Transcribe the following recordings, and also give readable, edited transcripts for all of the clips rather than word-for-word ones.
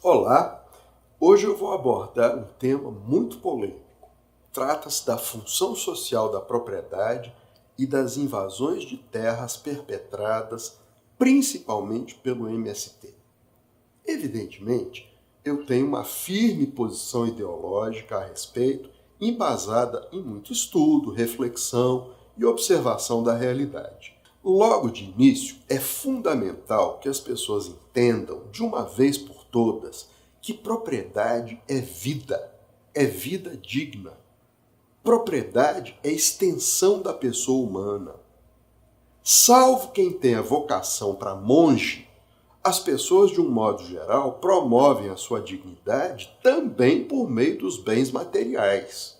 Olá, hoje eu vou abordar um tema muito polêmico. Trata-se da função social da propriedade e das invasões de terras perpetradas principalmente pelo MST. Evidentemente, eu tenho uma firme posição ideológica a respeito, embasada em muito estudo, reflexão e observação da realidade. Logo de início, é fundamental que as pessoas entendam, de uma vez por todas, que propriedade é vida digna. Propriedade é extensão da pessoa humana. Salvo quem tenha vocação para monge, as pessoas, de um modo geral, promovem a sua dignidade também por meio dos bens materiais.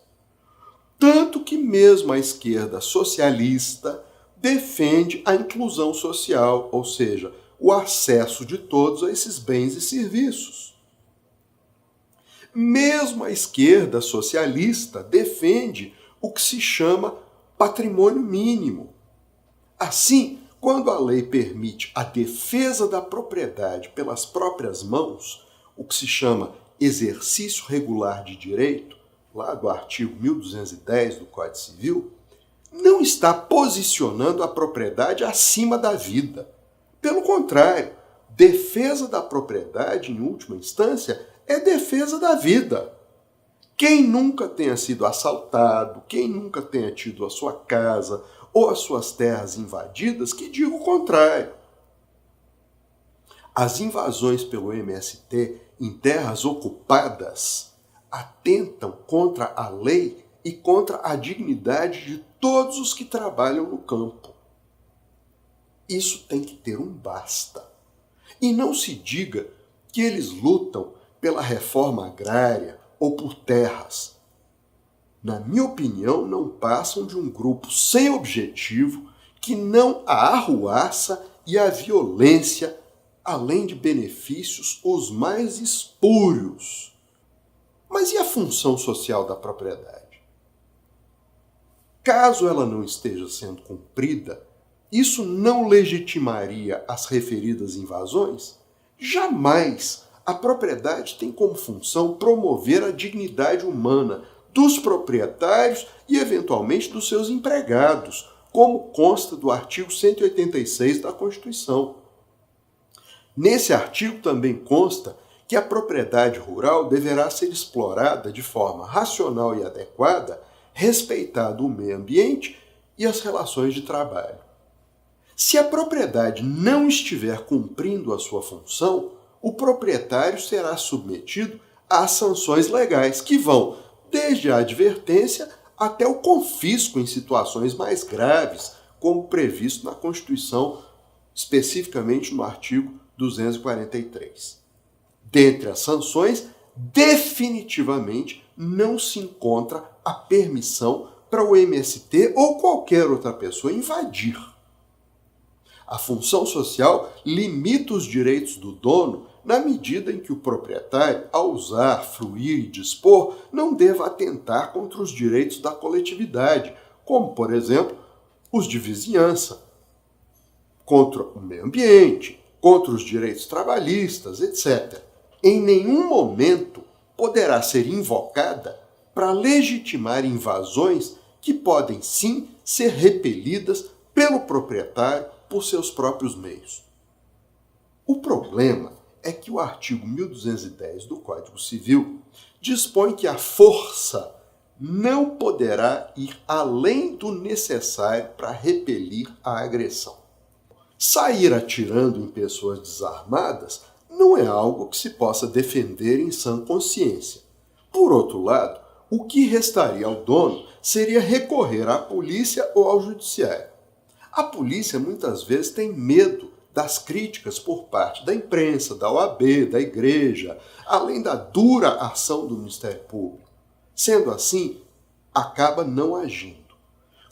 Tanto que mesmo a esquerda socialista defende a inclusão social, ou seja, o acesso de todos a esses bens e serviços. Mesmo a esquerda socialista defende o que se chama patrimônio mínimo. Assim, quando a lei permite a defesa da propriedade pelas próprias mãos, o que se chama exercício regular de direito, lá do artigo 1210 do Código Civil, não está posicionando a propriedade acima da vida. Pelo contrário, defesa da propriedade, em última instância, é defesa da vida. Quem nunca tenha sido assaltado, quem nunca tenha tido a sua casa ou as suas terras invadidas, que diga o contrário. As invasões pelo MST em terras ocupadas atentam contra a lei e contra a dignidade de todos os que trabalham no campo. Isso tem que ter um basta. E não se diga que eles lutam pela reforma agrária ou por terras. Na minha opinião, não passam de um grupo sem objetivo que não a arruaça e a violência, além de benefícios os mais espúrios. Mas e a função social da propriedade? Caso ela não esteja sendo cumprida, isso não legitimaria as referidas invasões? Jamais! A propriedade tem como função promover a dignidade humana dos proprietários e, eventualmente, dos seus empregados, como consta do artigo 186 da Constituição. Nesse artigo também consta que a propriedade rural deverá ser explorada de forma racional e adequada, respeitado o meio ambiente e as relações de trabalho. Se a propriedade não estiver cumprindo a sua função, o proprietário será submetido às sanções legais, que vão desde a advertência até o confisco em situações mais graves, como previsto na Constituição, especificamente no artigo 243. Dentre as sanções, definitivamente não se encontra a permissão para o MST ou qualquer outra pessoa invadir. A função social limita os direitos do dono na medida em que o proprietário, ao usar, fruir e dispor, não deva atentar contra os direitos da coletividade, como, por exemplo, os de vizinhança, contra o meio ambiente, contra os direitos trabalhistas, etc. Em nenhum momento poderá ser invocada para legitimar invasões que podem sim ser repelidas pelo proprietário por seus próprios meios. O problema é que o artigo 1210 do Código Civil dispõe que a força não poderá ir além do necessário para repelir a agressão. Sair atirando em pessoas desarmadas não é algo que se possa defender em sã consciência. Por outro lado, o que restaria ao dono seria recorrer à polícia ou ao judiciário. A polícia muitas vezes tem medo das críticas por parte da imprensa, da OAB, da igreja, além da dura ação do Ministério Público. Sendo assim, acaba não agindo.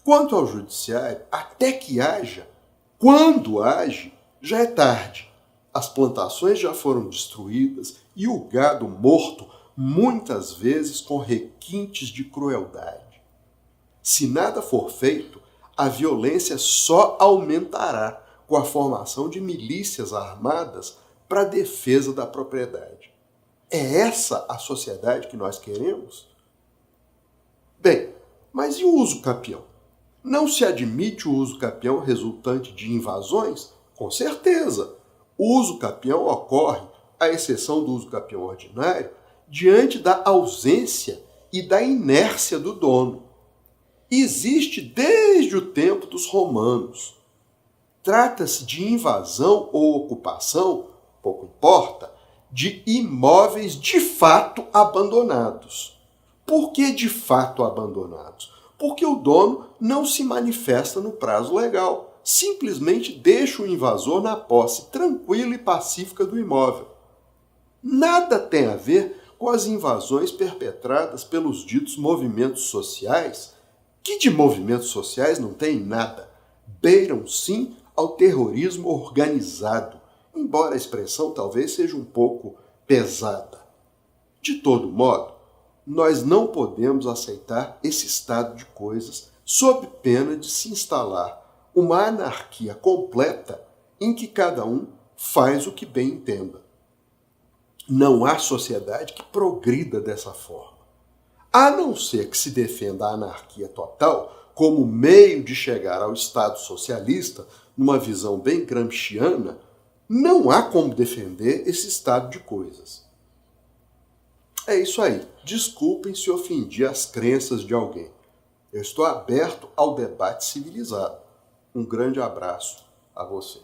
Quanto ao judiciário, até que haja, quando age, já é tarde. As plantações já foram destruídas e o gado morto, muitas vezes com requintes de crueldade. Se nada for feito, a violência só aumentará com a formação de milícias armadas para a defesa da propriedade. É essa a sociedade que nós queremos? Bem, mas e o uso capião? Não se admite o uso capião resultante de invasões? Com certeza. O uso capião ocorre, à exceção do uso capião ordinário, diante da ausência e da inércia do dono. Existe desde o tempo dos romanos. Trata-se de invasão ou ocupação, pouco importa, de imóveis de fato abandonados. Por que de fato abandonados? Porque o dono não se manifesta no prazo legal. Simplesmente deixa o invasor na posse tranquila e pacífica do imóvel. Nada tem a ver com as invasões perpetradas pelos ditos movimentos sociais, que de movimentos sociais não tem nada. Beiram sim ao terrorismo organizado, embora a expressão talvez seja um pouco pesada. De todo modo, nós não podemos aceitar esse estado de coisas sob pena de se instalar uma anarquia completa em que cada um faz o que bem entenda. Não há sociedade que progrida dessa forma. A não ser que se defenda a anarquia total como meio de chegar ao Estado socialista, numa visão bem gramsciana, não há como defender esse estado de coisas. É isso aí. Desculpem se ofendi as crenças de alguém. Eu estou aberto ao debate civilizado. Um grande abraço a você.